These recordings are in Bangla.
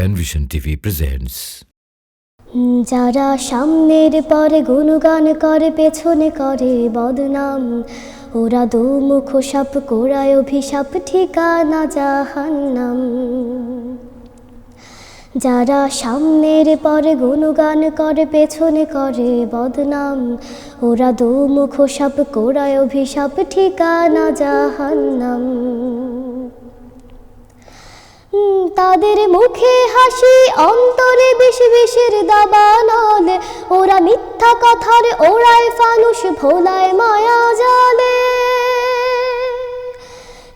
Panvision TV presents. যারা সামনের পরে গুণগান করে পেছনে করে বদনাম, ওরা দুমুখ সাপ কোরায় অভিশাপ ঠিকানা জাহান্নাম। যারা সামনের পরে গুণগান করে পেছনে করে বদনাম, ওরা দুমুখ সাপ কোরায় অভিশাপ ঠিকানা জাহান্নাম। তাদের মুখে হাসি অন্তরে বেশি বিষের দাবানল, ওরা মিথ্যা কথার ওড়ায় ফানুস ভোলায় মায়া জালে।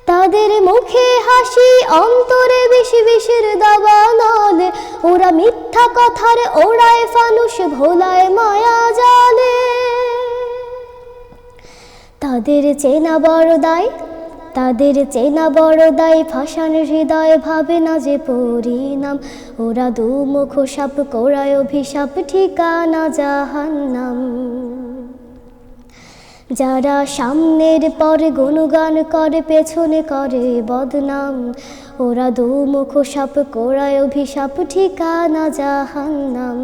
তাদের মুখে হাসি অন্তরে বেশি বিষের দাবানল, ওরা মিথ্যা কথার ওড়ায় ফানুস ভোলায় মায়া জালে। তাদের চেনা বড় দায়, তাদের চেনা বড় দায়, ফাঁসান হৃদয় ভাবে না যে পরিণাম। ওরা দুমুখ সাপ কোরায় অভিশাপ ঠিকানা জাহান্নাম। যারা সামনের পরে গুণগান করে পেছনে করে বদনাম, ওরা দুমুখ সাপ কোরায় অভিশাপ ঠিকানা জাহান্নাম।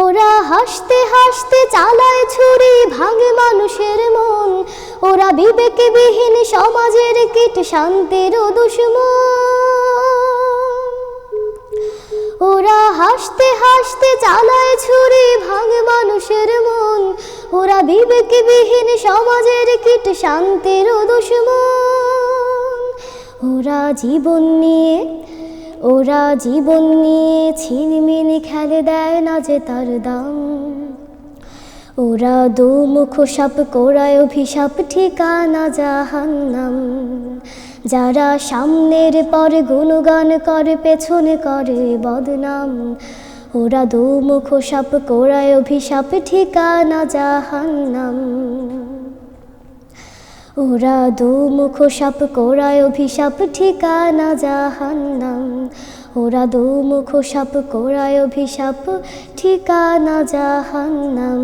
ওরা হাসতে হাসতে চালায় ছুরি ভাঙে মানুষের মন, ওরা বিবেকবিহীন সমাজের কীট শান্তির দুশমন। ওরা হাসতে হাসতে চালায় ছুরি ভাঙে মানুষের মন, ওরা বিবেকবিহীন সমাজের কীট শান্তির দুশমন। ওরা জীবন নিয়ে ছিনিমিনি খেলে দেয় না যে তার দাম। ওরা দুমুখ সাপ কোরায় অভিশাপ ঠিকানা জাহান্নাম। যারা সামনের পরে গুণগান করে পেছনে করে বদনাম, ওরা দুমুখ সাপ কোরায় অভিশাপ ঠিকানা জাহান্নাম। ওরা দুমুখ সাপ কোরায় অভিশাপ ঠিকানা জাহান্নাম। ওরা দুমুখ সাপ কোরায় অভিশাপ ঠিকানা জাহান্নাম।